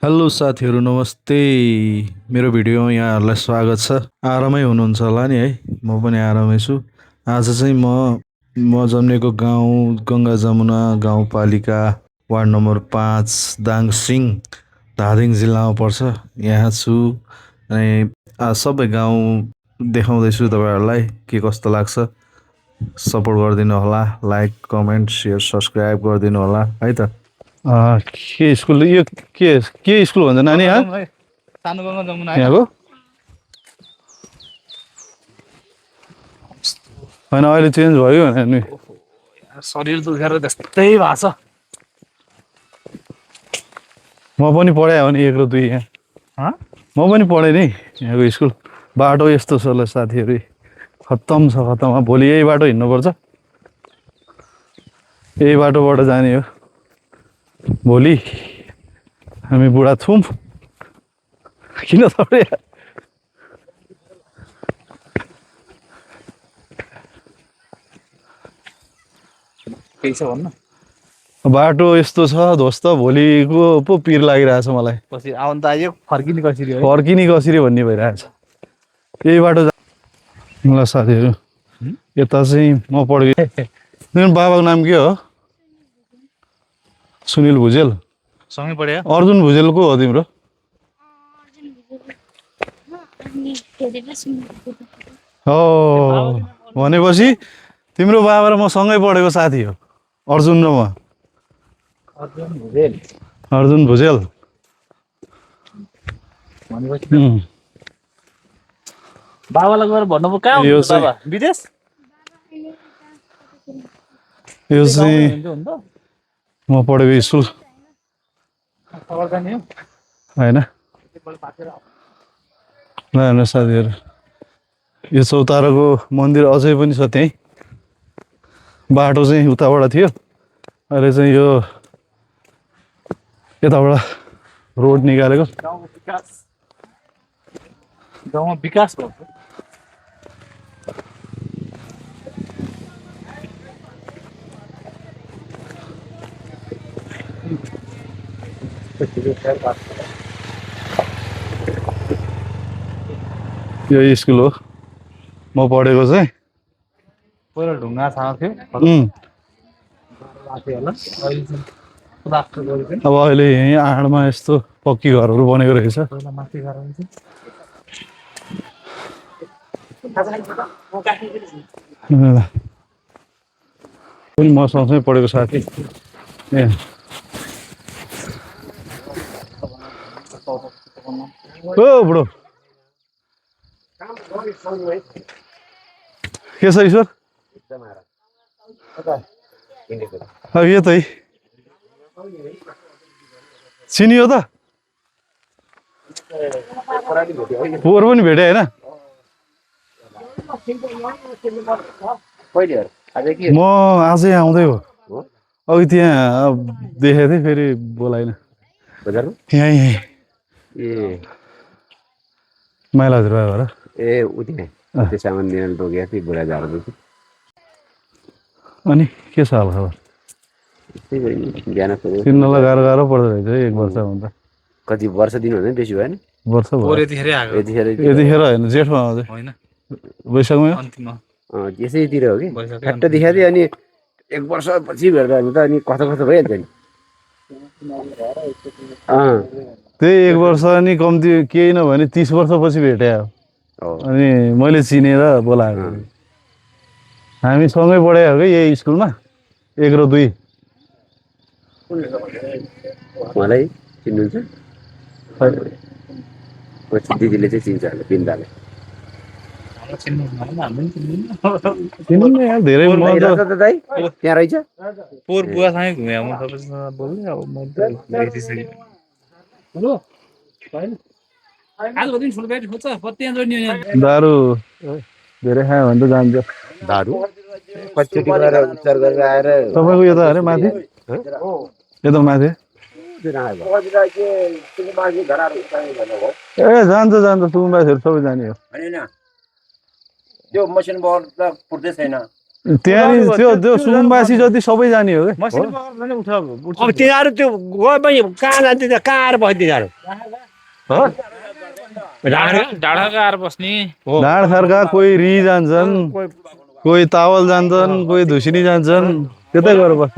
Hello साथीहरू नमस्ते। मेरो भिडियोमा यहाँहरूलाई स्वागत छ। आरामै हुनुहुन्छ होला नि है। म पनि आरामै छु। आज चाहिँ म जन्मेको गाउँ गङ्गा जमुना गाउँपालिका वार्ड नम्बर 5 दाङसिङ धादिङ जिल्लामा पर्छ। यहाँ छु अनि सबै गाउँ देखाउँदैछु तपाईँहरूलाई के कस्तो लाग्छ। सपोर्ट गरिदिनु होला, लाइक कमेन्ट सेयर सब्सक्राइब गरिदिनु होला है त। के स्कुल यो के स्कुल भन्छ नानी सानो गङ्गा जमुना यहाँको होइन अहिले चेन्ज भयो भने नि शरीर दुखेर त्यस्तै भएको छ। म पनि पढाएँ हो नि 1 र 2 यहाँ म पनि पढेँ नि यहाँको स्कुल। बाटो यस्तो छ ल साथीहरू, खत्तम छ खत्तम। भोलि यही बाटो हिँड्नुपर्छ, यही बाटोबाट जाने हो। भोलि हामी बुढा छौँ किन तपाईँ केही छ भन्न बाटो यस्तो छ ध्वस्त, भोलिको पो पिर लागिरहेछ मलाई। पछि आउनु त आयो, फर्किने कसरी हो? फर्किने कसरी भन्ने भइरहेछ। यही बाटो ल साथीहरू, यता चाहिँ म पढेँ। मेरो बाबाको नाम के हो? सुनिल भुजेल। सँगै पढ्यो। अर्जुन भुजेल को हो तिम्रो? हो भनेपछि तिम्रो बाबा र म सँगै पढेको साथी हो अर्जुन र म। अर्जुन भुजेल बाबालाई गएर भन्नु कहाँ हुनुहुन्छ बाबा? विदेश? यो चाहिँ म पढेको स्कुल होइन। ल साथीहरू, यो चौताराको मन्दिर अझै पनि छ त्यहीँ। बाटो चाहिँ उताबाट थियो, अहिले चाहिँ यो यताबाट रोड निकालेको। गाउँमा विकास भएको। यो स्कुल हो म पढेको चाहिँ। पहिला ढुङ्गा छाएको थियो, अब अहिले यहीँ आडमा यस्तो पक्की घरहरू बनेको रहेछ। पनि म सँगसँगै पढेको साथी ए ओ बुढो के छ ईश्वर? यतै चिनी हो त? पोहोर पनि भेटेँ होइन। म आजै आउँदै हो। अघि त्यहाँ देखेको थिएँ, फेरि बोलाइन। यहीँ यहीँ माइला हजुरबा हो र? ए उति सामान लिन टोकेको थिएँ बुढा झार्दैछु। अनि के छ हालखबर? चिन्नलाई गाह्रो गाह्रो पर्दो रहेछ 1 वर्ष भन्दा। कति वर्ष दिनु हुँदैन, बेसी भएन? वर्ष भयो यतिखेर होइन, जेठमा आउँदै होइन, वैशाखमा त्यसैतिर हो कि ठ्याक्क देखाएको थिएँ। अनि 1 वर्षपछि भेट्दा त अनि कस्तो कस्तो भइहाल्छ नि। त्यही 1 वर्ष नि कम्ती केही नभने 30 वर्षपछि भेटे। अनि मैले चिनेर बोलाएको। हामी सँगै पढे हो कि यही स्कुलमा 1 र 2। मलाई चिन्नुहुन्छ? दिदीले चाहिँ चिन्छ होला, बिन्दाले। धेरै त्यहाँ रहेछ पोहोर बुवासँगै घुमेँ म तपाईँसँग बोल्दै। अब म दारू धेरै खायो भने त जान्छ। दारू कतिचोटि गएर उपचार गरेर आएर तपाईँको यता अरे माथि यता माथि ए जान्छ जान्छ, सुकुम्बासीहरू सबै जाने हो। त्यो मसिन बल त फुट्दै छैन। त्यहाँनिर त्यो सुकुम्बासी जति सबै जाने हो क्या मसिनो पगार पनि उठ अब तिनीहरू त्यो गए पनि कहाँ जान्छ त्यहाँ कहाँ आएर बस्छ तिनीहरू डाँडाको आएर बस्ने ढाँड खार्का कोही रि जान्छन् कोही तावल जान्छन् कोही धुसिनी जान्छन् त्यतै गएर बस्छ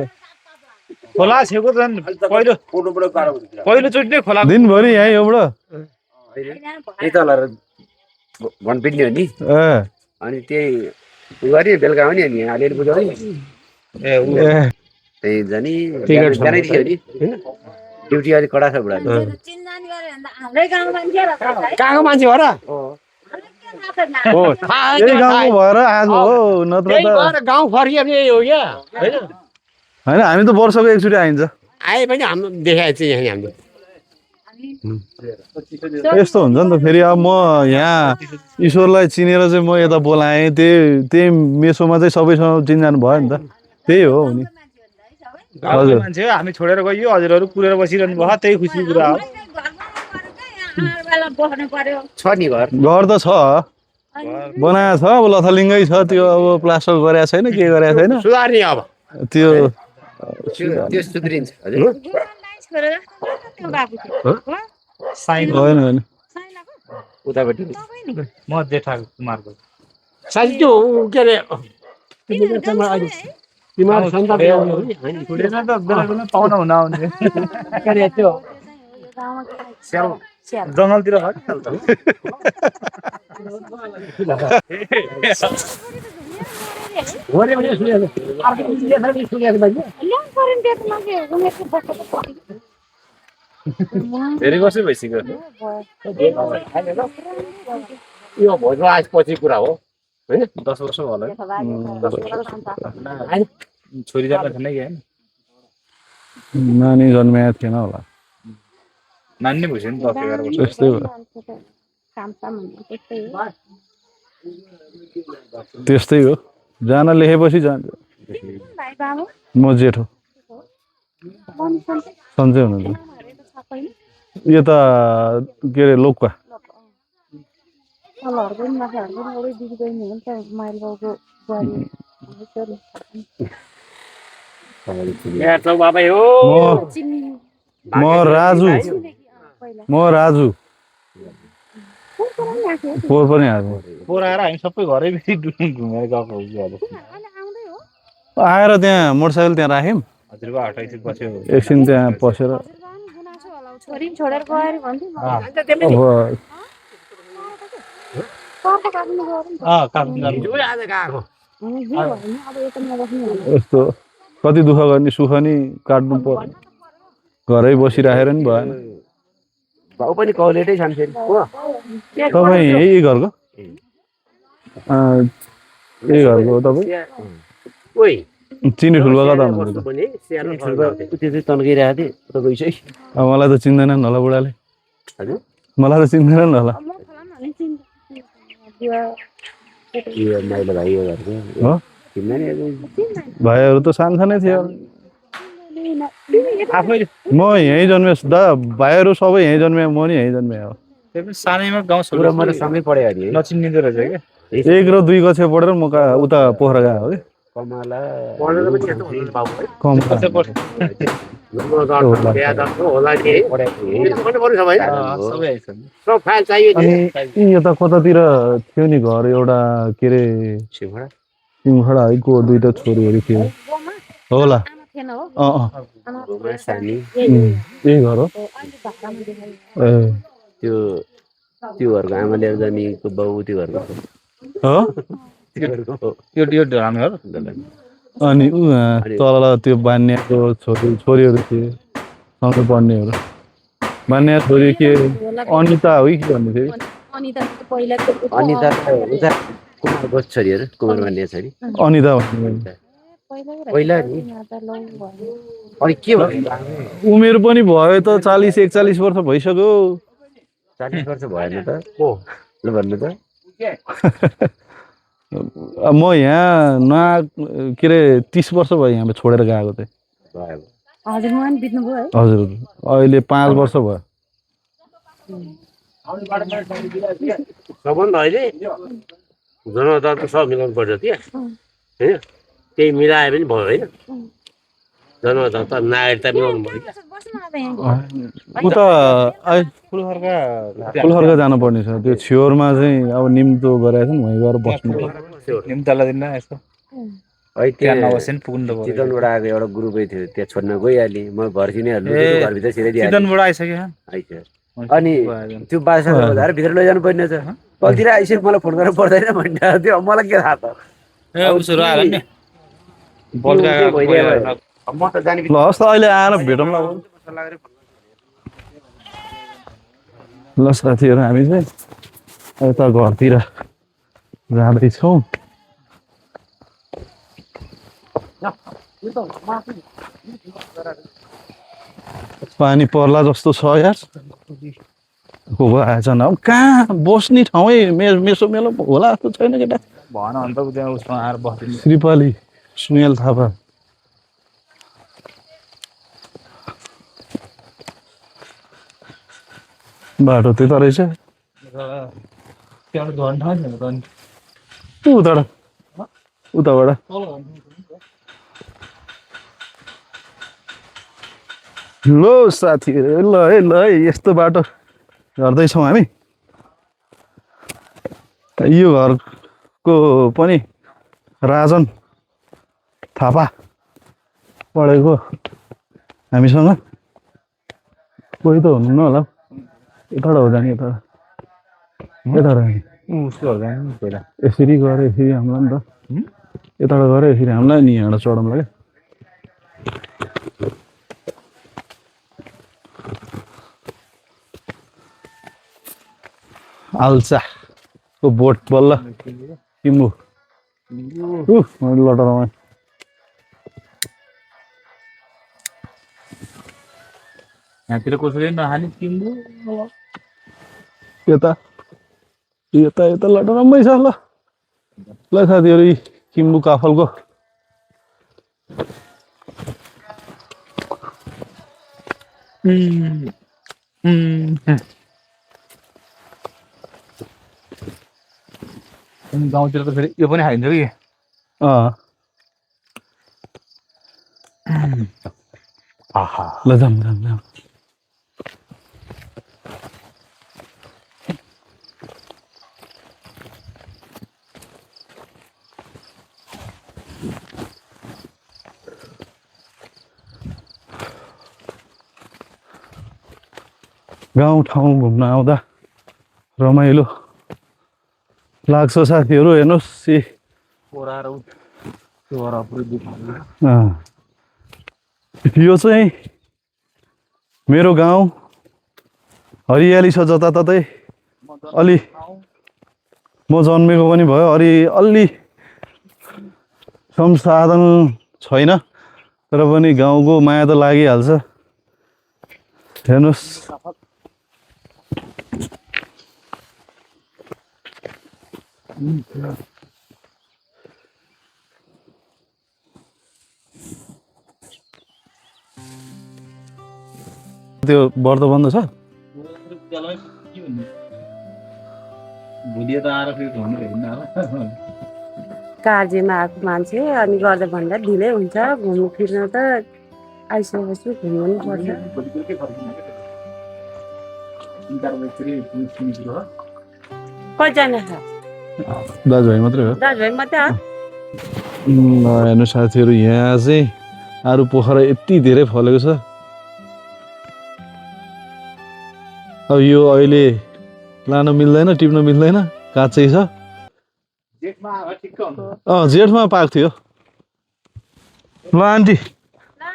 खोला छेउको झन् पहिलोचोटि नै खोला दिनभरि यहीँ एउटा त्यही तल भनपिट्ने हो नि अनि त्यही उ गरी बेलुका हो नि अनि अलिअलि बुझाउने त्यही जाने बिहानैदेखि हो नि ड्युटी अलिक कडा छ बुढा कहाँको मान्छे हो र यही गाउँको भएर आएको हो नत्र त गाउँ फर्किए यही हो क्या होइन होइन हामी त वर्षको एकचोटि आइन्छ आए पनि हाम्रो देखाएको चाहिँ यहाँ हाम्रो यस्तो हुन्छ नि त फेरि अब म यहाँ ईश्वरलाई चिनेर चाहिँ म यता बोलाएँ त्यही मेसोमा चाहिँ सबैसँग चिनजान भयो नि त त्यही हो नि गाउँको मान्छे हो हामी छोडेर गयो हजुरहरू कुरेर बसिरहनु भयो त्यही खुसीको कुरा हो छ नि घर घर त छ बनाएको छ अब लथालिङ्गै छ त्यो अब प्लास्टर गरेको छैन के गरेको छैन सुधार्ने अब त्यो त्यो सुध्रिन्छ हजुर होइन होइन उतापट्टि म जेठा कुमारको साथी त्यो के अरे तिमीहरू सन्तान ल्याउनु हो नि होइन छोडेर त बेला बेला पाहुना हुन आउने के अरे त्यो जङ्गलतिर भयो घोरे पनि सुनेको अर्को सुनेको बाजे धेरै वर्ष भइसक्यो यो भोजमा आएपछि कुरा हो होइन 10 वर्ष भयो होला छोरी जान छैन कि होइन नानी जन्मेको थिएन होला नानी नै भइसक्यो नि 10-11 वर्ष त्यस्तै भयो त्यस्तै हो जान लेखेपछि जान्छ म जेठो सन्चै हुनुहुन्छ यता के अरे लोकवा बाबा हो म राजु पोहोर पनि आएको पोहोर आएर हामी सबै घरै फेरि घुमेर गएको हो आएर त्यहाँ मोटरसाइकल त्यहाँ राख्यौँ हजुरको हटाइसकेपछि बस्यो एकछिन त्यहाँ पसेर यस्तो कति दुःख गर्ने सुख नि काट्नु पर्यो घरै बसिराखेर नि भएन भाउ पनि कौलेटै छन् फेरि हो तपाईँ यही घरको यही घरको हो तपाईँ ओइ चिनी ठुलो कता हुनुहुन्छ भने स्याहार्नु त्यो चाहिँ तन्किरहेको थिएँ त गइसै अब मलाई त चिन्दैनन् होला बुढाले हजुर मलाई त चिन्दैनन् होला यो मैले भाइ यो घरको हो चिन्दैन भाइहरू त सानसानै थियो आफै म यहीँ जन्मेँ दादा भाइहरू सबै यहीँ जन्मे म नि यहीँ जन्मे हो त्यही पनि सानैमा गाउँ पुरा छोडेर मैले सँगै पढेँ अरे नचिनिँदो रहेछ क्या 1 र 2 कक्षा पढेर म उता पोखरा गएको हो कि कमला पढेर पनि यस्तो हुनु बाबु है कम होला नि पनि पर्छ भाइ सबै आइसक्यो सब फाइल चाहियो अनि यता कतातिर थियो नि घर एउटा के अरे सिमडा सिमखडा है को 2टा छोरीहरू थियो होला सानी यही घर हो ए त्यो घरको आमा लिएर जानेको बाउ त्यो घरको हो यो हामी घर अनि तल त्यो बान्याको छोरीहरू थिए सँगै पढ्नेहरू बान्या छोरी के अनिता हो कि के भन्ने थियो अनिता उता कुमारको छोरीहरू कुमार भन्ने छोरी अनिता भन्ने पहिला नि अनि के भयो उमेर पनि भयो त 40-41 वर्ष भइसक्यो 40 वर्ष भएन त हो ल भन्नु त म यहाँ के अरे 30 वर्ष भयो यहाँ छोडेर गएको थिएँ हजुर अहिले 5 वर्ष भयो सबभन्दा अहिले जनता त सब मिलाउनु पर्छ त्यहाँ होइन त्यही मिलाए पनि भयो होइन जन्मजात नागरिकता मिलाउनु भयो उता फुलखर्का जानुपर्ने छ त्यो छेउरमा चाहिँ अब निम्तो गरेको छ नि वहीँ गएर बस्नु निम्तला दिन यसो है त्यहाँ त्यहाँ नबस्यो नि पुग्नु त चितवनबाट आएको एउटा ग्रुपै थियो त्यहाँ छोड्न गइहालेँ म घर किनेहरू घरभित्र छिराइदिइहालेँ चितवनबाट आइसक्यो आइसक्यो अनि त्यो बाजासँग बजाएर भित्र लैजानु पर्ने छ कतितिर आइसक्यो मलाई फोन गरेर पर्दैन भनिरहेको थियो मलाई के थाहा त ए उसो आयो नि बल्का म त जाने ल हस् त अहिले आएर भेटौँला ल साथीहरू हामी चाहिँ यता घरतिर जाँदैछौँ पानी पर्ला जस्तो छ यार को आएछ न कहाँ बस्ने ठाउँै मेसो मेलो होला जस्तो छैन केटा भन अन्त त्यहाँ उसमा आएर बस्दिनु श्रीपाली सुनिल थापा बाटो त्यता रहेछ त्यहाँ झन् ठाउँ छैन त उताबाट ल साथीहरू ल है यस्तो बाटो झर्दैछौँ हामी यो घरको पनि राजन थापा पढेको हामीसँग कोही त हुनु न होला यताबाट हो जाने यता उसको हो जाने पहिला यसरी गऱ्यो यसरी हामीलाई नि त यताबाट गऱ्यो यसरी हामीलाई नि यहाँबाट चढाउँला क्या आल्चाको बोट बल्ल किम्बु लटरमा यहाँतिर कसैले नहाने किम्बु यता लटरम्मै छ ल साथीहरू किम्बु काफलको गाउँतिर त फेरि यो पनि खाइन्छ कि ल जाम गाउँ ठाउँ घुम्न आउँदा रमाइलो लाग्छ साथीहरू हेर्नुहोस् यो चाहिँ मेरो गाउँ हरियाली छ जताततै अलि म जन्मेको पनि भयो अलि संसाधन छैन तर पनि गाउँको माया त लागिहाल्छ हेर्नुहोस् त्यो व्रत बन्द छ कार्यमा आएको मान्छे अनि गर्दा भन्दा ढिलै हुन्छ घुम्नु फिर्न त आइसकेपछि घुम्नु पनि पर्छ कतिजना छ दाजुभाइ मात्रै हो दाजुभाइ मात्रै हो हेर्नु साथीहरू यहाँ चाहिँ आरु पोखरा यति धेरै फलेको छ अब यो अहिले लान मिल्दैन टिप्न मिल्दैन काँचै छ जेठमा पाएको थियो ल आन्टी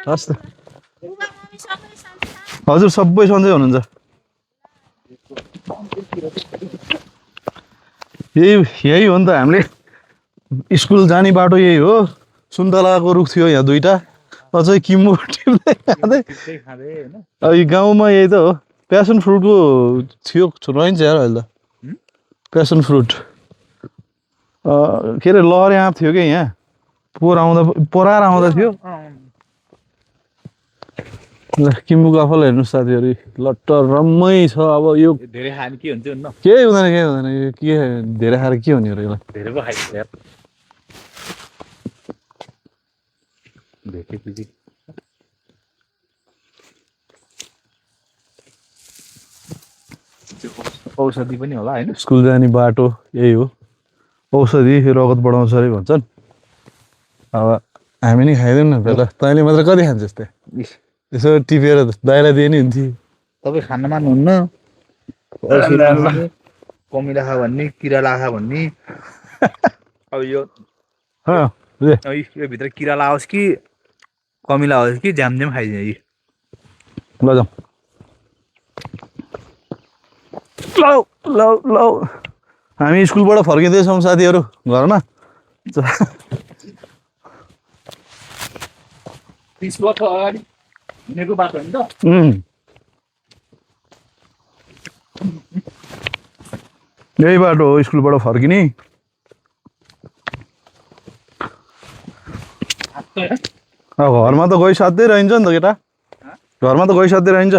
हस् त हजुर सबै सन्चै हुनुहुन्छ यही हो नि त हामीले स्कुल जाने बाटो यही हो सुन्तलाको रुख थियो यहाँ दुईटा अझै किम्बु टिप्दै खाँदै अब यो गाउँमा यही त हो प्यासन फ्रुटको थियो रहन्छ यार अहिले त प्यासन फ्रुट के अरे लहरे आँप थियो क्या यहाँ पोराएर आउँदा थियो ल किम्बु काफल हेर्नुहोस् साथीहरू लट्टरम्मै छ अब यो धेरै खाने के हुन्छ न केही हुँदैन यो के धेरै खाएर के हुने हो यसलाई धेरै पो खाइन्छ यार भेटेपछि औषधि पनि होला हैन स्कुल जाने बाटो यही हो औषधि रगत बढाउँछ अरे भन्छन् अब हामी नि खाइदिउँ न त ल तैँले मात्र कति खान्छस् त यसो टिपेर दाइलाई दिए नि हुन्थ्यो तपाईँ खान मान्नुहुन्न कमिला खा भन्ने किरा लाखा भन्ने अब यो भित्र किरा लाओस् कि कमिला होस् कि झ्यामझ्याम खाइदिने कि ल जाउँ लौ लौ लौ हामी स्कुलबाट फर्किँदैछौँ साथीहरू घरमा 30 वर्ष अगाडि हिँडेको बाटो होइन त यही बाटो हो स्कुलबाट फर्किने घरमा त गइ साध्दै रहन्छ नि त केटा घरमा त गइ साध्दै रहन्छ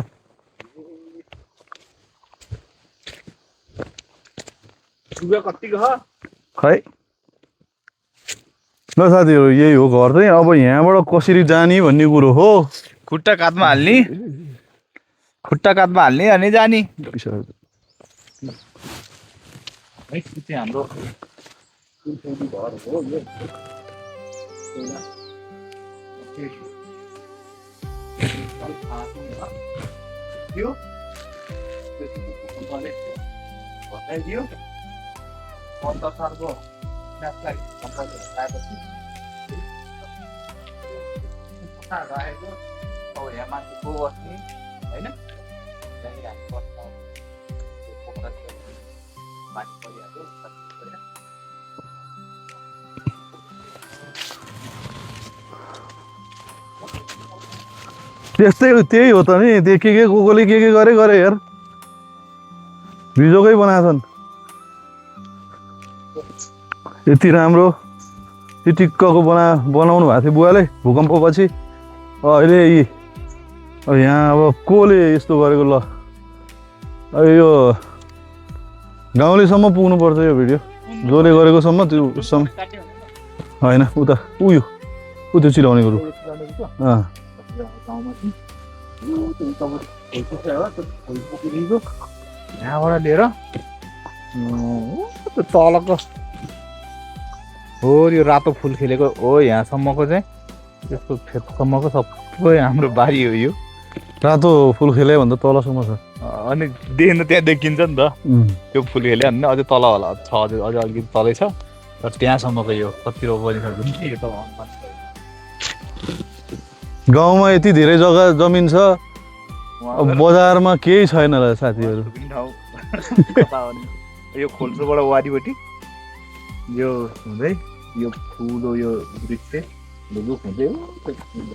खै ल साथीहरू यही हो घर चाहिँ अब यहाँबाट कसरी जाने भन्ने कुरो हो खुट्टा काँधमा हाल्ने अनि जाने हाम्रो त्यही हो त नि त्यो के कोले के गरे यार भिजोकै बनाएछन् यति राम्रो टिक्कको बनाउनु भएको थियो बुवाले भूकम्पपछि अहिले यहाँ अब कोले यस्तो गरेको ल यो गाउँलेसम्म पुग्नुपर्छ यो भिडियो जसले गरेको सम्म त्यो होइन उता उयो त्यो चिलाउने कुरो यहाँबाट लिएर तलको हो यो रातो फुल खेलेको हो यहाँसम्मको चाहिँ त्यसको फेदसम्मको सबै हाम्रो बारी हो यो रातो फुल खेले भन्दा तलसम्म छ अनि देख्न त्यहाँ देखिन्छ नि त त्यो फुल खेले भने अझै तल होला छ अझै अलिकति तलै छ र त्यहाँसम्मको यो कति बनिसक्यो गाउँमा यति धेरै जग्गा जमिन छ बजारमा केही छैन र साथीहरू यो खोल्सोबाट वारिपट्टि यो हुँदै यो ठुलो यो वृक्ष रुख हुँदै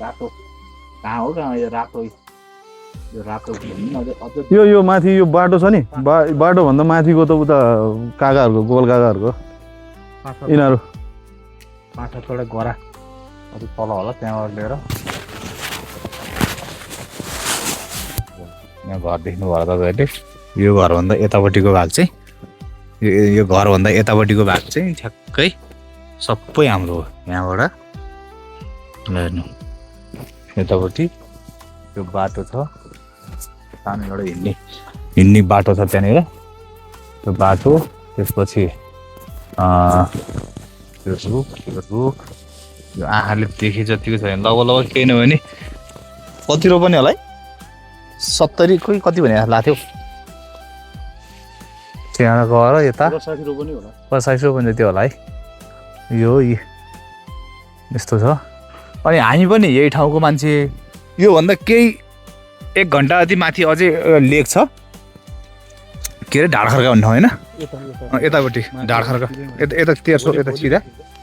रातो कहाँ हो कहाँ यो रातो यो माथि यो बाटो छ नि बाटो भन्दा माथिको त उता काकाहरूको गोल काकाहरूको यिनीहरू 5-7 वटा गरा अझै तल होला त्यहाँबाट लिएर यहाँ घर देख्नु भयो तपाईँहरूले यो घरभन्दा यतापट्टिको भाग चाहिँ यो घरभन्दा यतापट्टिको भाग चाहिँ ठ्याक्कै सबै हाम्रो हो यहाँबाट हेर्नु यतापट्टि यो बाटो छ सानो एउटा हिँड्ने बाटो छ त्यहाँनिर त्यो बाटो त्यसपछि यो रुख यो आँखाले देखे जतिको छ भने लगभग केही नभए नि कति रोपनी होला है 70 खोइ कति भने लाग्थ्यो त्यहाँ गएर यता 60 रोपनी होला 60 रोपनी जति होला है यो यस्तो छ अनि हामी पनि यही ठाउँको मान्छे योभन्दा केही 1 घन्टा जति माथि अझै लेक छ के अरे ढाडखर्का भन्ने ठाउँ होइन यतापट्टि ढाडखर्का यता तेर्सो यता सिधा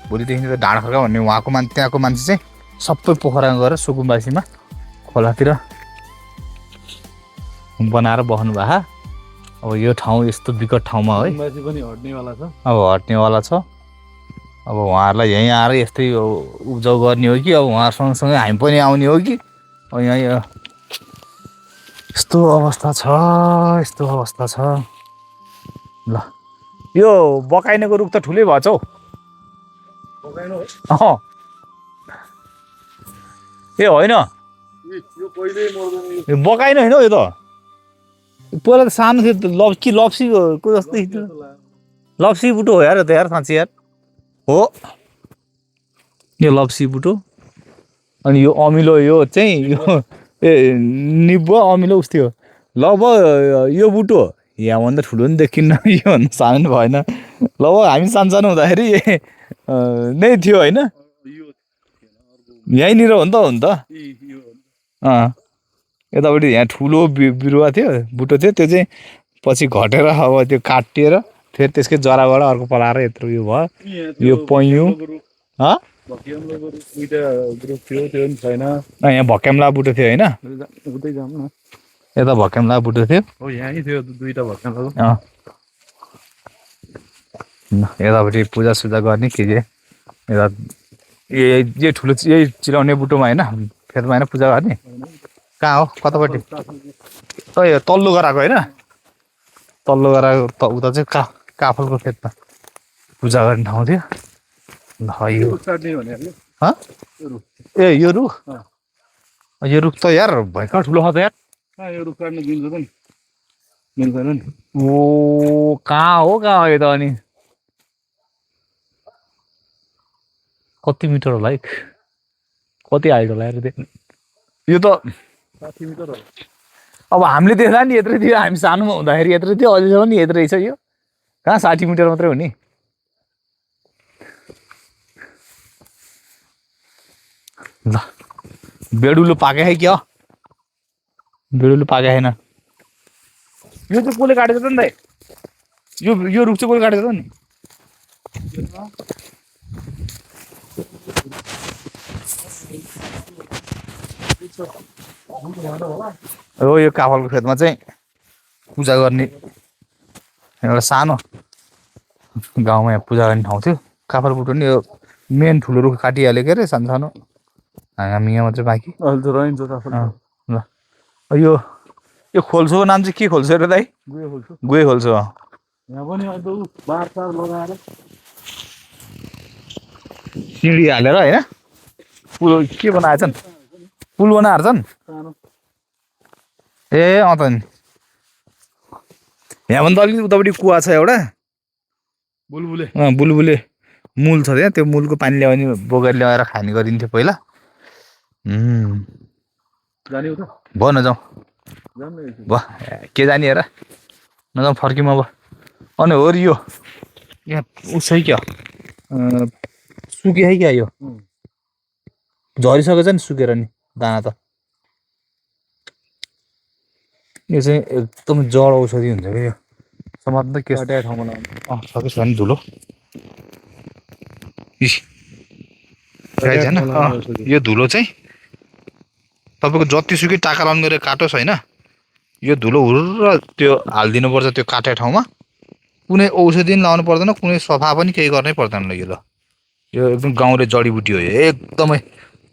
भोलिदेखि त ढाडखर्का भन्ने उहाँको त्यहाँको मान्छे चाहिँ सबै पोखरा गएर सुकुम्बासीमा खोलातिर बनाएर बस्नु भएको अब यो ठाउँ यस्तो विकट ठाउँमा है अब हट्नेवाला छ अब उहाँहरूलाई यहीँ आएर यस्तै उब्जाउ गर्ने हो कि अब उहाँ सँगसँगै हामी पनि आउने हो कि अब यहाँ यस्तो अवस्था छ ल यो बकाइनेको रुख त ठुलै भएछ हौ ए होइन यो बकाइन होइन यो त पहिला त सानो थियो त लप्सीको जस्तै लप्सी बुटो हो यार त यार साँच्चै यार हो यो लप्सी बुटो अनि यो अमिलो यो चाहिँ यो निबुवा अमिलो उस थियो लगभग यो बुटो यहाँभन्दा ठुलो पनि देखिन्न योभन्दा सानो पनि भएन लगभग हामी सानो हुँदाखेरि नै थियो होइन यहीँनिर हो नि त यतापट्टि यहाँ ठुलो बिरुवा थियो बुटो थियो त्यो चाहिँ पछि घटेर अब त्यो काटिएर फेरि त्यसकै जराबाट अर्को पलाएर यत्रो यो भयो यो पैँयु यहाँ भक्याम्ला बुटो थियो होइन यता भक्याम्ला बुटो थियो यतापट्टि पूजासुजा गर्ने के यता यही ठुलो यही चिलाउने बुटोमा होइन फेदमा होइन पूजा गर्ने कहाँ हो कतापट्टि यो तल्लो गराएको होइन तल्लो गराएको उता चाहिँ काफलको खेतमा पूजा गर्ने ठाउँ थियो ए यो रुख त यार भयङ्कर ठुलो छ त यार ओ कहाँ हो यो त अनि कति मिटर होला है कति हाइट होला यार यो त 60 मिटर हो अब हामीले देख्दा नि यत्रै थियो हामी सानोमा हुँदाखेरि यत्रै थियो अझैसम्म नि यत्रै छ यो कहाँ 60 मिटर मात्रै हो नि ल बेडुलो पाके है क्या बेडुलो पाके छैन यो चाहिँ कसले काटेको त नि त यो रुख चाहिँ कसले काटेको त नि हो यो काफलको खेतमा चाहिँ पूजा गर्ने एउटा सानो गाउँमा यहाँ पूजा गर्ने ठाउँ थियो काफल बुटो नि यो मेन ठुलो रुख काटिहाल्यो के अरे सानो सानो हामी यहाँ मात्रै बाँकी ल यो खोल्सोको नाम चाहिँ के खोल्सो अरे दाइ गुहे खोल्सो यहाँ पनि सिँढी हालेर होइन पुल के बनाएछन् पुल बनाएर छन् ए अँ त नि यहाँ भन्दा अलिकति उतापट्टि कुवा छ एउटा बुलबुले मूल छ त्यहाँ त्यो मूलको पानी ल्याउने बोकेर ल्याएर खाने गरिन्थ्यो पहिला भयो नजाउँ भयो के जाने हेर नजाउँ फर्क्यौँ अब अनि हो यो यहाँ उसै क्या सुके है क्या यो झरिसकेछ नि सुकेर नि दाना त यो चाहिँ एकदम जड औषधि हुन्छ क्या यो समात्दै के ठाउँमा सकेछ भने धुलो यो धुलो चाहिँ तपाईँको जतिसुकै टाका लाउनु गरेर काटोस् होइन यो धुलो हुर्र त्यो हालिदिनुपर्छ त्यो काटेको ठाउँमा कुनै औषधि पनि लाउनु पर्दैन कुनै सफा पनि केही गर्नै पर्दैन यो ल यो एकदम गाउँले जडीबुटी हो यो एकदमै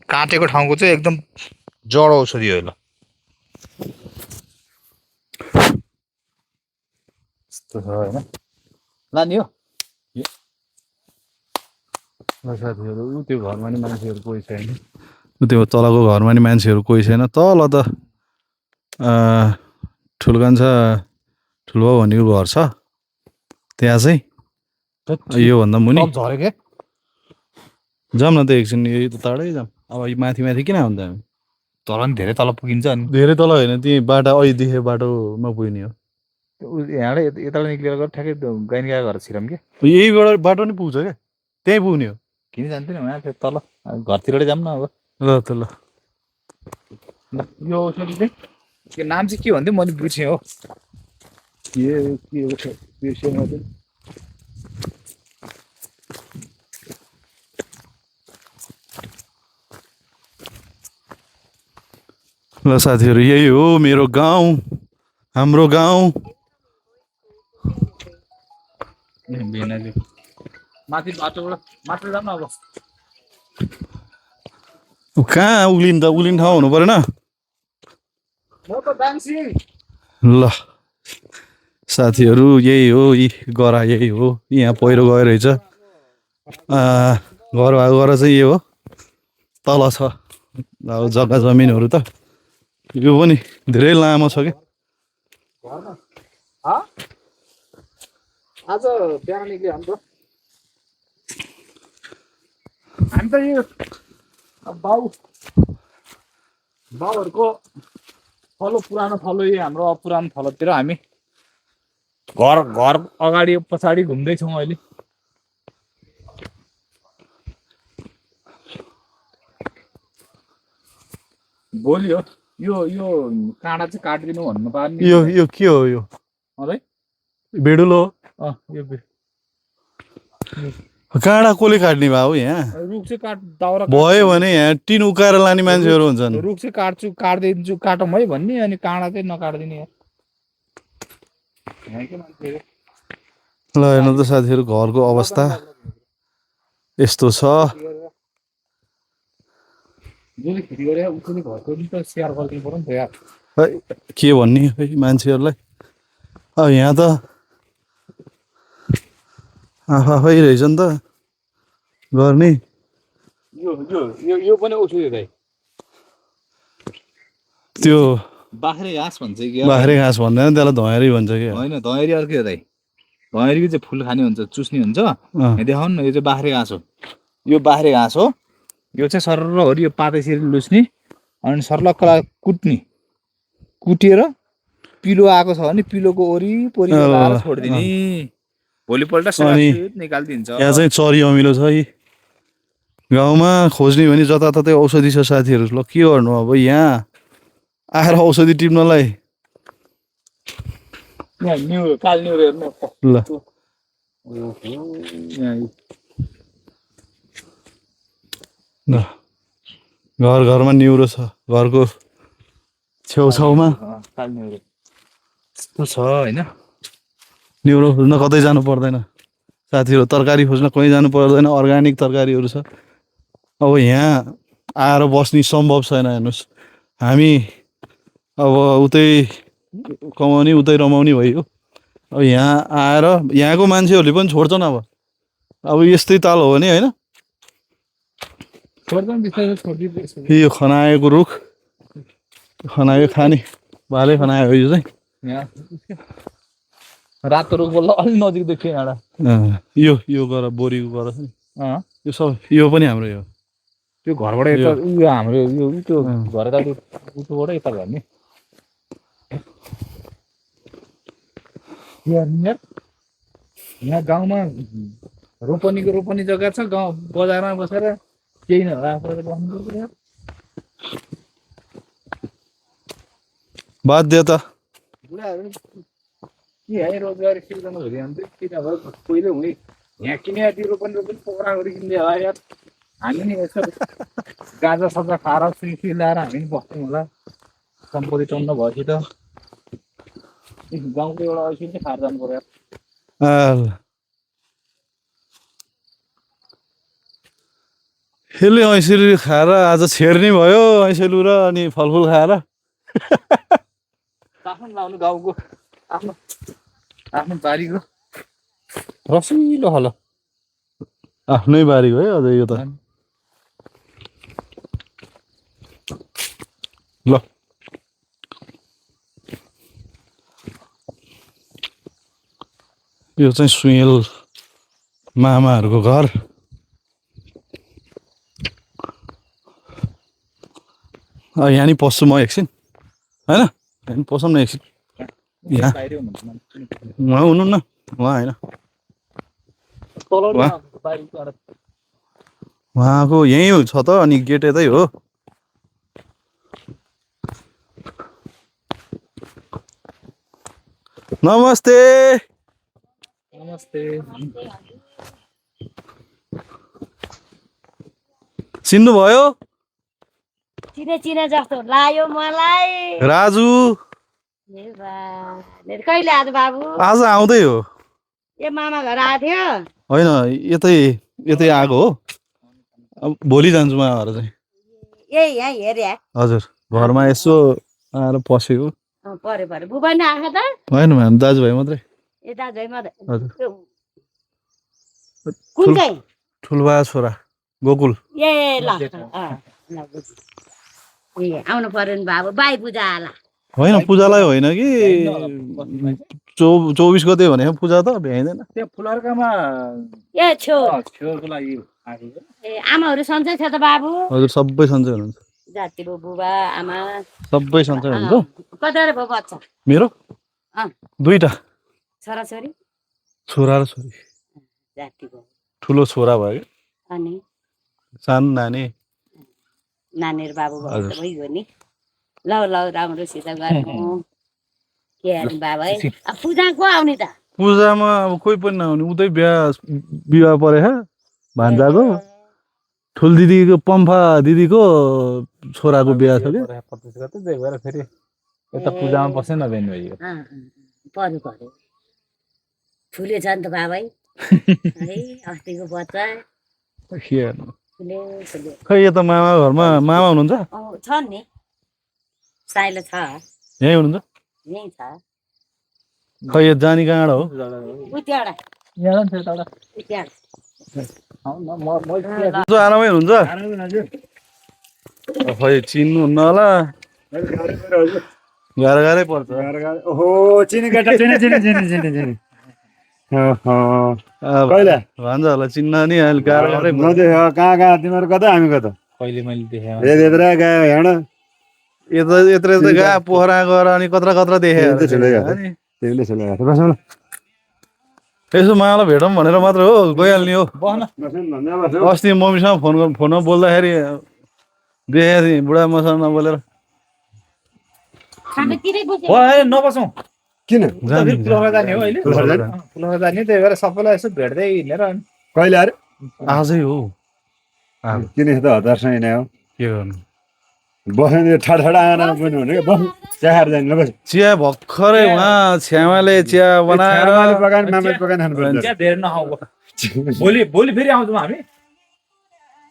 काटेको ठाउँको चाहिँ एकदम जड औषधि हो ल यस्तो छ होइन लाने हो साथीहरू त्यो घरमा नि मान्छेहरू कोही छैन त्यो तलको घरमा नि मान्छेहरू कोही छैन तल त ठुल्कान्छा ठुलो भनेको घर छ त्यहाँ चाहिँ योभन्दा मुनि झरेको जाऊँ न त एकछिन यही त टाढै जाऊँ अब माथि किन आउँदा हामी तल नि धेरै तल पुगिन्छ अनि धेरै तल होइन त्यही बाटो अहिले देखेको बाटोमा पुग्ने हो यहाँबाट यताबाट निक्लेर गएर ठ्याक्कै गाइनगा घर छिरम के यहीबाट बाटो नि पुग्छ क्या त्यहीँ पुग्ने हो किन जान्थेन यहाँ त्यो तल घरतिरबाटै जाऊँ न अब ल त ल यो औषधि चाहिँ त्यो नाम चाहिँ के भन्थ्यो मैले बुझेँ हो ल साथीहरू यही हो मेरो गाउँ हाम्रो गाउँ माथि बाटोबाट मात्र जाऊँ न अब कहाँ उक्लिन ठाउँ हुनु परेन ल साथीहरू यही हो यी गरा यही हो यहाँ पहिरो गएर रहेछ घर भएको गरा चाहिँ यो हो तल छ अब जग्गा जमिनहरू त यो पनि धेरै लामो छ कि आज बिहान निक्ल्यो हामी त यो बाउहरूको थलो पुरानो थलो यो हाम्रो पुरानो थलोतिर हामी घर अगाडि पछाडि घुम्दैछौँ अहिले। भोलि हो यो काँडा चाहिँ काटिदिनु भन्नु पार्ने। यो के हो यो बेडुलो यो काँडा कसले काट्ने भाउ यहाँ रुख चाहिँ दाउरा भयो भने यहाँ टिन उकाएर लाने मान्छेहरू हुन्छन्। रुख चाहिँ काटिदिन्छु काटौँ है भन्ने अनि काँडा चाहिँ नकाटिदिने। ल हेर्नु त साथीहरू घरको अवस्था यस्तो छ। के भन्ने मान्छेहरूलाई अब यहाँ त आफै रहेछ नि त गर्ने। यो पनि उठ्यो दाइ त्यो बाख्रे घाँस भन्छ कि बाख्रे घाँस भन्दैन त्यसलाई धैँरी भन्छ कि होइन धैँरी अर्कै हो दाइ। धैँरीको चाहिँ फुल खाने हुन्छ चुस्ने हुन्छ यहाँ देखाउनु न यो चाहिँ बाख्रे घाँस हो। यो बाख्रे घाँस हो यो चाहिँ सररहरि यो पातैसिरी लुस्ने अनि सर्लक्क कुट्ने कुटेर पिलो आएको छ भने पिलोको वरिपरि लगाएर छोडिदिने भोलिपल्ट निकालिदिन्छ। यहाँ चाहिँ चरी अमिलो छ है गाउँमा खोज्ने भने जताततै औषधि छ साथीहरू। ल के गर्नु अब यहाँ आएर औषधि टिप्नलाई ल घर घरमा न्युरो छ घरको छेउछाउमा यस्तो छ होइन। न्युरो खोज्न कतै जानु पर्दैन साथीहरू। तरकारी खोज्न कहीँ जानु पर्दैन अर्ग्यानिक तरकारीहरू छ। अब यहाँ आएर बस्ने सम्भव छैन। हेर्नुहोस् हामी अब उतै कमाउने उतै रमाउने भयो। अब यहाँ आएर यहाँको मान्छेहरूले पनि छोड्छन्। अब यस्तै ताल हो भने होइन यो खनाएको रुख खनायो खाने भाले खनायो यो चाहिँ रातो रुख बोल्दा अलिक नजिक देखियो एउटा यो गर बोरीको गर यो सब यो पनि हाम्रो यो त्यो घरबाट यता उयो हाम्रो यो त्यो घर उतोबाट यता गर्ने यहाँ गाउँमा रोपनी जग्गा छ। गाउँ बजारमा बसेर केही नभएर बस्नु बाध्यता बुढाहरू के है रोजगारी सिर्जना भइरहन्छ किनभने पहिले हुने यहाँ किने रोपनी पोखरा गरिकिन्ने होला यार। हामी नि यसो गाजा सजा खाएर सुई ल्याएर हामी नि बस्छौँ होला। सम्पत्ति टन्न भएपछि त गाउँको एउटा ऐसी चाहिँ खाएर जानु पर्यो। यसले ऐसेलु खाएर आज छेर्ने भयो ऐसेलु र अनि फलफुल खाएर आफ्नो लाउनु गाउँको आफ्नो बारीको रसिलो होला आफ्नै बारीको है अझ यो त ल यो चाहिँ सुयल मामाहरूको घर। यहाँ नि पस्छु म एकछिन होइन यहाँ पसौँ न एकछिन। यहाँ उहाँ हुनु न उहाँ होइन उहाँको यहीँ छ त अनि गेट यतै हो। नमस्ते नमस्ते चिन्नुभयो चिने जस्तो लाग्यो मलाई। राजु कहिले आज बाबु आज आउँदै हो। ए मामा घर आएको थियो होइन यतै आएको हो। अब भोलि जान्छु म घर चाहिँ यही यहाँ हेरे हजुर घरमा यसो आएर पसेको परे बुबा नि आएको त होइन हामी दाजुभाइ मात्रै। ए दाजु मात्रै हजुर कुन चाहिँ ठुलबा छोरा गोकुल। ए ल ए आउनु पर्यो नि बाबु बाई पूजा आला होइन पूजालाई होइन कि 24 गते भनेको पूजा त भ्याइँदैन त्यो फुलर्कामा ए छो छेउको लागि ए आमाहरू सन्चै छ त बाबु हजुर सबै सन्चै हुनुहुन्छ जाति बुबा आमा सबै सन्चै हुनुहुन्छ कतिवटा भयो बच्चा मेरो अँ 2टा छोराछोरी छोरा र छोरी जाति भयो ठुलो छोरा भयो अनि सानो नानी नानीहरू बाबु भयो हजुर। त भइगयो नि ल ल राम्रोसित गर्नु के अरे बाबा है अब पूजा को आउने त पूजामा अब कोही पनि नआउने उतै विवाह परेछ भान्जाको ठुल दिदीको पम्फा दिदीको छोराको बिहा छ कि 25 गते त्यही भएर फेरि यता पूजामा बस्नै नभ्याइनु भयो पर्यो पर्यो ठुले छ नि त बाबै है अस्तिको बच्चा के गर्नु? ठुले ठुले खै यता मामा घरमा मामा हुनुहुन्छ छ नि साइलो छ यहीँ हुनुहुन्छ यहीँ छ खै यो जानी कहाँबाट हो उतिवटा यहाँ पनि छ एउटा उतिवटा जो आरामै हुनुहुन्छ खै चिन्नुहुन्न होला गाह्रो गाह्रै पर्छ ओहो चिने केटा चिने अब कहिले भन्छ होला चिन्न नि अहिले गाह्रो गाह्रै पर्छ। कहाँ तिमीहरू कता हामी कता कहिले मैले देखेँ यत्र गयो हेर्न यता यत्रो यत्रो गा पोखरा गएर अनि कत्रा कत्रा देखेँ त्यो त ठुलै अनि तिमीले सुने बस्नु ल यसो मामालाई भेटौँ भनेर मात्र हो गइहाल्ने हो बस्न अस्ति मम्मीसँग फोनमा बोल्दाखेरि देखेको थिएँ बुढा मसँग नबोलेर खानातिरै बुझ्यो नबसौँ किन जाने फुलौरा जाने हो अहिले फुलौरा जाने? फुलौरा जाने त्यही भएर सबैलाई यसो भेट्दै हिँडेर अनि कहिले अरे आजै हो आज किन त हतारसँग हिँडे हो के गर्नु बस्नु ठाडा आँगनमा बस्नु भनेको बस चिया खाएर जाने ल बस चिया भर्खरै उहाँ छ्यामाले चिया बनाएर बनाएर पकाएर मामाले पकाएर खानु पर्छ त्यहाँ धेरै नखाऊ भोलि फेरि आउँछौँ हामी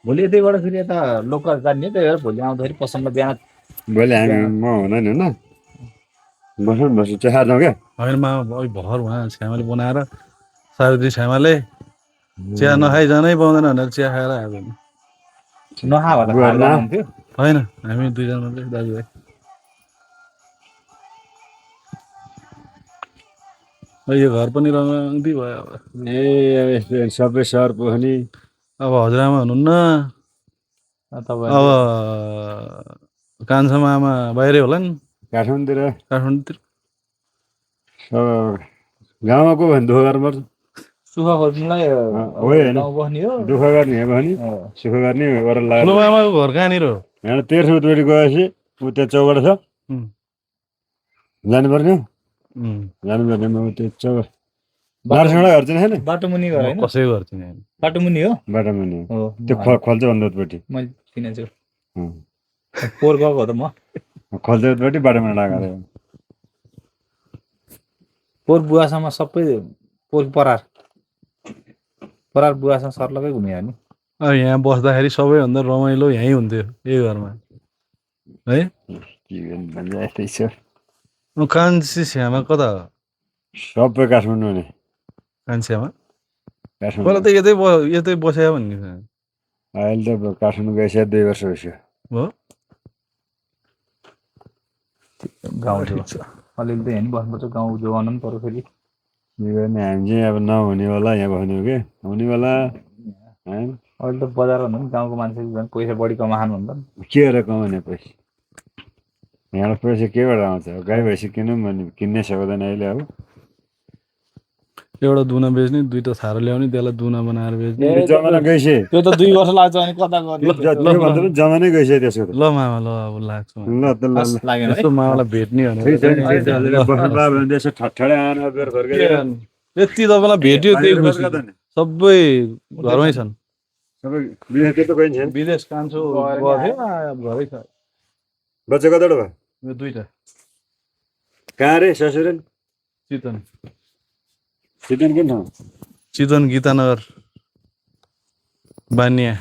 भोलि यतैबाट फेरि यता लोकल जाने त्यही भएर भोलि आउँदाखेरि पसलमा बिहान भोलि हामी म हुन नि होइन बस्नु चिया खाएर जाउँ क्या होइन मामा अघि भर उहाँ छ्यामाले बनाएर सारथी छ्यामाले चिया नखाइ जानै पाउँदैन भनेर चिया खाएर आएको नि। नखा होला बुवा, खाएर जानुहुन्थ्यो। होइन हामी 2जना मात्रै दाजुभाइ यो घर पनि रमाइलो भयो अब ए अब यस्तो सबै सहर पोखनी अब हजुरआमा हुनुहुन्न तपाईँ अब कान्छा मामा बाहिरै होला नि काठमाडौँतिर काठमाडौँतिर गाउँमा को भने दुःख गर्नुपर्छ सुख खोज्नुलाई होइन। गाउँ बस्ने हो दुःख गर्ने हो भने सुख गर्ने गरेर ठुलो लाग्यो मामाको घर कहाँनिर हो यहाँ 13 उतपट्टि गएपछि ऊ त्यहाँ चौबाट छ उम्, जानुपर्ने हो उम्, जानुपर्ने म त्यो चौबाट बाटोसँगै घर चाहिँ छैन बाटो मुनि घर होइन कसैको घर चाहिँ होइन। बाटो मुनि हो बाटोमा नि हो त्यो खोल्छ भन्दा उतपट्टि मैले चिनेछु अँ। पोहोर गएको हो त म खोल्छ उतपट्टि बाटोमा लगाएर पोहोर बुवासँग सबै पोहोर परार परार बुवासँग सर्लकै घुम्यो नि अब यहाँ बस्दाखेरि सबैभन्दा रमाइलो यहीँ हुन्थ्यो यही घरमा है के गर्नु भन्छ यस्तै छ कान्छी छ्यामा कता हो सबै काठमाडौँ नि कान्छ्यामा काठमाडौँ पहिला त यतै बस्यो भन्ने अहिले त काठमाडौँ गइसक्यो 2 वर्ष भइसक्यो हो गाउँ ठिक छ अलिअलि त यहाँ नि बस्नुपर्छ गाउँ जोगाउनु पनि पऱ्यो फेरि के गर्ने हामी चाहिँ अब नहुने बेला यहाँ बस्ने हो कि हुने बेला होइन अहिले त बजार भन्दा पनि गाउँको मान्छे झन् पैसा बढी कमाखानु भन्दा पनि के गरेर कमाउने पैसा यहाँबाट पैसा केबाट आउँछ गाई भैँसी किनौँ भने किन्नै सक्दैन अहिले अब एउटा दुना बेच्ने 2टा थारो ल्याउने त्यसलाई दुना बनाएर बेच्ने त्यो जमाना गइसक्यो त्यो त 2 वर्ष लाग्छ अनि कता गर्ने त्योभन्दा पनि जमानै गइसक्यो त्यसको त ल मामा ल अब लाग्छ ल त ल ल लागेन है यस्तो मामालाई भेट्ने ठिक छ नि, भनेर बस्नु पायो भने त्यसो ठट्ठडै आएन बेर फर्केर यति तपाईँलाई भेट्यो त्यही खुसी सबै घरमै छन् सबै विदेश त्यो त कोही छैन विदेश कान्छो गएको थियो अब घरै छ बच्चा कताबाट भयो यो 2टा कहाँ रे ससुरेन चितवन सिजन कुन ठाउँ चितवन गीतानगर बानिया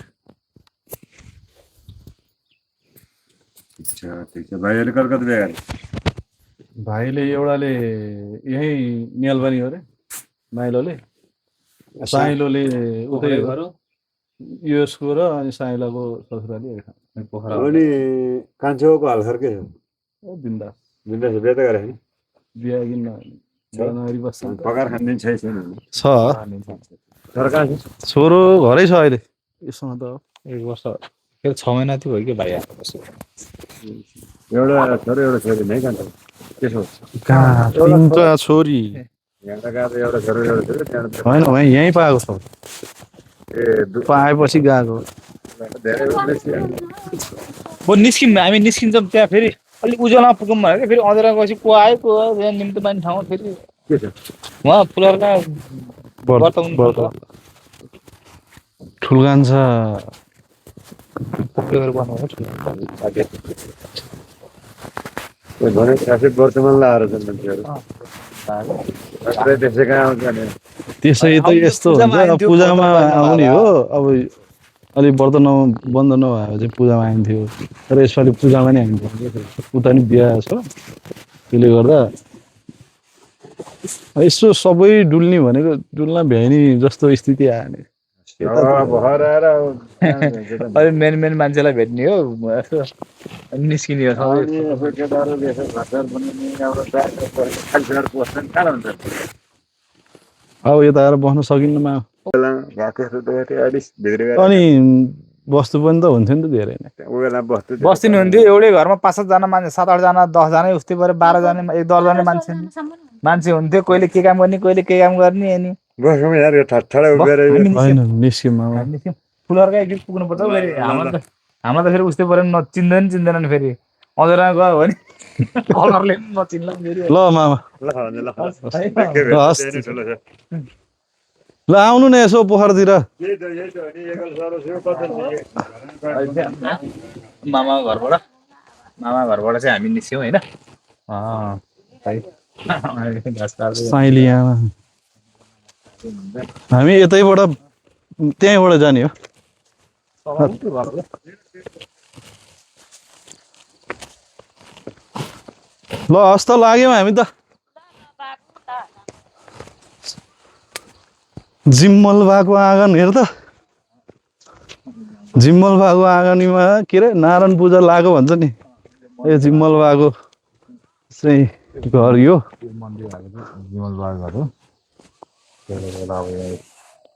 ठिक छ भाइहरूले कलकत्ता बिहा गरे भाइले एउटाले यहीँ निहालबानी हो अरे माइलोले साइलोले उतै यसको र अनि साइलाको ससुराली पोखरा अनि कान्छोको हालखर के छ बिन्दा बिन्दा बिहा त गरे होइन बिहा किन्न जनवरी बस्छ पकाएर खानिदिनु छैन छ तर कहाँ छ छोरो घरै छ अहिले यसमा त 1 वर्ष फेरि 6 महिना थियो कि भाइ एउटा छोरो एउटा छोरी नै कान्छ त्यसो तिनवटा छोरी यहाँ त गएर एउटा छोरो एउटा छोरी त्यहाँबाट होइन भाइ यहीँ पाएको छ ए पाएपछि गएको धेरै बेसी म हामी निस्किन्छौँ त्यहाँ फेरि अलिक उज्यालोमा पुगौँ भनेर फेरि अँधेरा गएपछि को आयो त्यहाँ निम्ति पानी ठाउँमा फेरि के छ उहाँ फुलरका ठुल्गान्छ भने खासै वर्तमान लाएर छन् मान्छेहरू त्यसै कहाँ आउँछ भने त्यसै त यस्तो हुन्छ पूजामा आउने हो अब अलिक व्रत बन्द नभए चाहिँ पूजामा आइन्थ्यो तर यसपालि पूजामा नै आइन्थ्यो उता नि बिहा छ त्यसले गर्दा यसो सबै डुल्ने भनेको डुल्न भ्याइने जस्तो स्थिति आयो नि भर आएर अलिक मेन मान्छेलाई भेट्ने हो यसो निस्किने हो सबै अनि यसो केटाहरू यसो घरदार बनाउने अब खालसार बस्छन् कहाँ हुन्छ अब यता आएर बस्न सकिन्नमा अनि वस्तु पनि त हुन्थ्यो नि त धेरै नै बस्दिनु हुन्थ्यो एउटै घरमा 5-7 जना मान्छे 7-8 जना 10 जना उस्तै पऱ्यो 12 जना 10 जना मान्छे हुन्थ्यो कहिले के काम गर्ने कहिले के काम गर्ने अनि बस्नु यार यो ठट्ठडा उभिएर होइन निस्क्यौँ फुलरका एकदिन पुग्नुपर्छ फेरि हाम्रो त फेरि उस्तै पऱ्यो नि चिन्दैनन् फेरि अँधेरा गयो भने कलरले नचिन्ला फेरि ल मामा ल हस् ल आउनु न यसो पोखरातिर मामा घरबाट चाहिँ हामी निस्क्यौँ होइन साइली आमा हामी यतैबाट त्यहीँबाट जाने हो ल हस् त लाग्यौँ हामी त जिम्मल भएको आँगन हेर त जिम्मल भएको आँगनीमा के अरे नारायण पूजा लाग्यो भन्छ नि ए जिम्मल भएको चाहिँ घर यो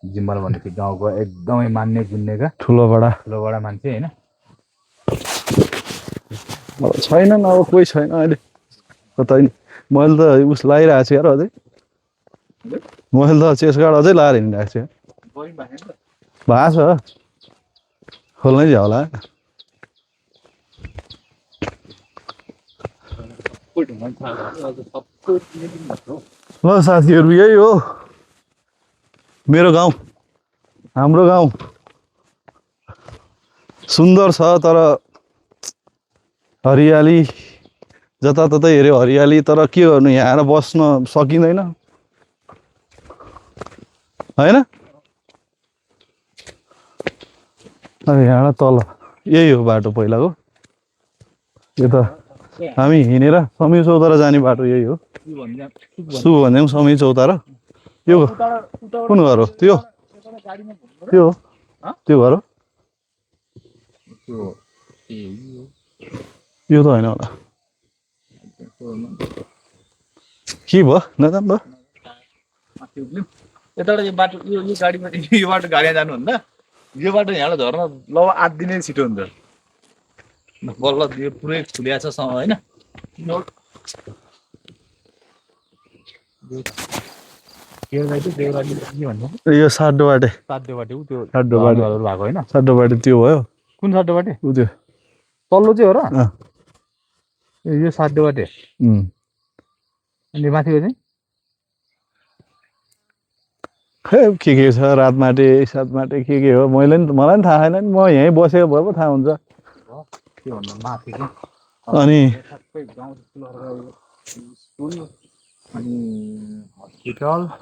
जिम्मल भनेपछि गाउँको एकदमै मान्ने गुन्नेका ठुलोबडा मान्छे होइन अब छैनन् अब कोही छैन अहिले कतै नि मैले त उस लगाइरहेको छु यार अझै मैले त चेस्ट गार्ड अझै लगाएर हिँडिरहेको छु भएको छ खोल्नै झ्या होला ल साथीहरू यही हो मेरो गाउँ हाम्रो गाउँ सुन्दर छ तर हरियाली जताततै हेऱ्यो हरियाली तर के गर्नु यहाँ आएर बस्न सकिँदैन होइन अब यहाँबाट तल यही हो बाटो पहिलाको यो त हामी हिँडेर समी चौतारा जाने बाटो यही हो सु भन्दा पनि समी चौतारा यो कुन घर हो त्यो त्यो घर हो यो त होइन होला के भयो नजाम भयो यताबाट यो बाटो यो गाडीमा यो बाटो गाडीमा जानुभन्दा यो बाटो यहाँबाट झर्न ल 8 दिनै छिटो हुन्छ बल्ल यो पुरै खुलिया छ होइन यो साड्डो बाटे साध्य बाटो त्यो साड्डो बाटे भएको होइन साड्डो बाटे त्यो भयो कुन साध्य बाटे उ त्यो तल्लो चाहिँ हो र यो साध्य बाटे अनि माथिको चाहिँ खै के छ रातमाटे सातमाटे के हो मलाई पनि थाहा छैन नि म यहीँ बसेको भए पो थाहा हुन्छ अनि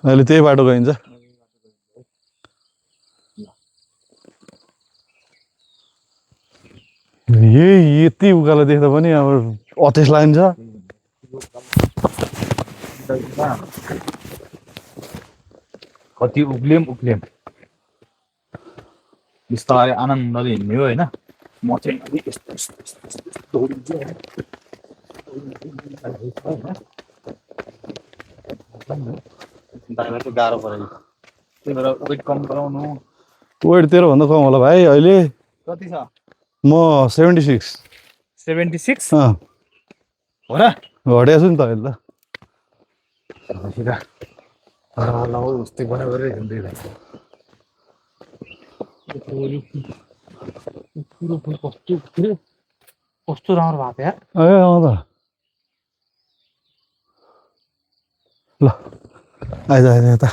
अहिले त्यही बाटो गइन्छ यही यति उकालो देख्दा पनि अब अतेस लाग्छ कति उक्लेम बिस्तारै आनन्दले हिँड्ने हो होइन म चाहिँ अलिक यस्तो यस्तो यस्तो यस्तो दौडिन्छु होइन दाइलाई चाहिँ गाह्रो पऱ्यो त्यही भएर वेट कम गराउनु वेट तेरोभन्दा कम होला भाइ अहिले कति छ म 76 76 अँ हो र घटेको छु नि त अहिले ल उस्तै बराबरै हिँड्दै कस्तो राम्रो भएको थियो त ए अँ त ल आइज आइज यता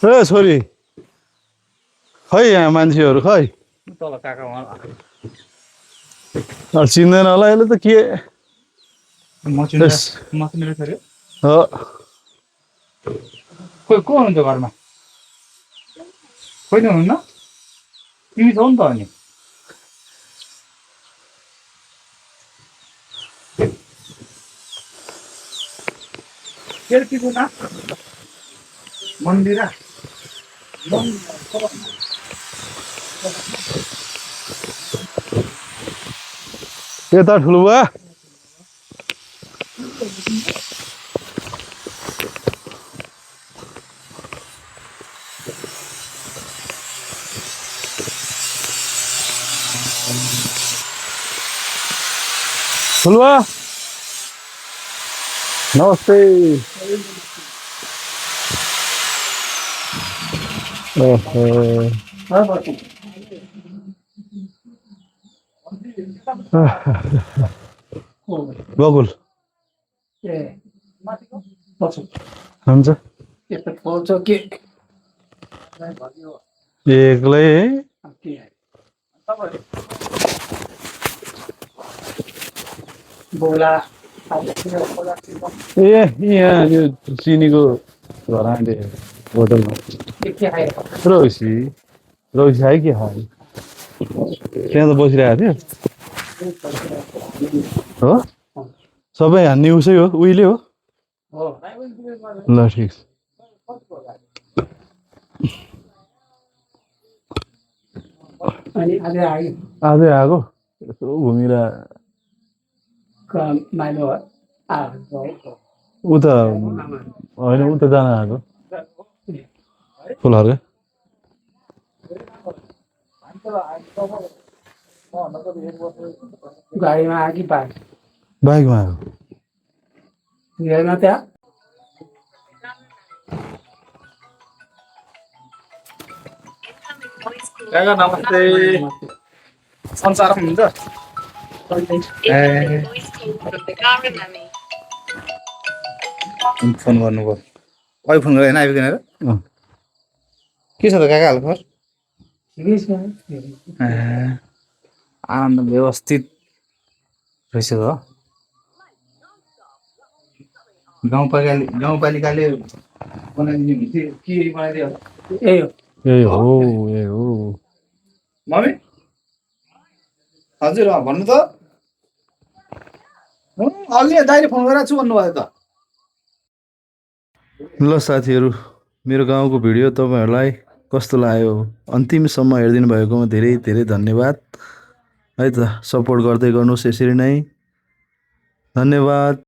ए छोरी खै यहाँ मान्छेहरू खै तल काका उहाँ चिन्दैन होला यसले त के म चिनेर फेरि हो खोइ को हुनुहुन्छ घरमा खोइ हुनुहुन्न तिमी छौ नि त अनि केर्कीको नाम मन्दिरा यता ठुलुवा ठुलुवा नमस्ते बकुल हुन्छ एक्लै है ए यहाँ यो चिनीको घराले होटलमा रौसी रौसी आयो के खायो त्यहाँ त बसिरहेको थियो हो सबै हान्ने उसै हो उहिले हो ल ठिक छ आजै आएको यसो घुमिरह उता होइन उता जान आएको फुलहरकै गाडीमा आयो कि बाइकमा आएको हेर्न त्यहाँ काका नमस्ते संसार हुनुहुन्छ फोन गर्नुभयो कहिले फोन गरेन आइपुगेन र के छ त काका हालखबर आनन्द व्यवस्थित रहेछ त गाउँपालिकाले बनाइदिने हुन्थ्यो के बनाइदियो ए हो मम्मी हजुर भन्नु त अघि दाइले फोन गरेर छु भन्नुभयो त ल साथीहरू मेरो गाउँको भिडियो तपाईँहरूलाई कस्तो लाग्यो अन्तिमसम्म हेरिदिनु भएकोमा धेरै धेरै धन्यवाद है त सपोर्ट गर्दै गर्नुहोस् यसरी नै धन्यवाद।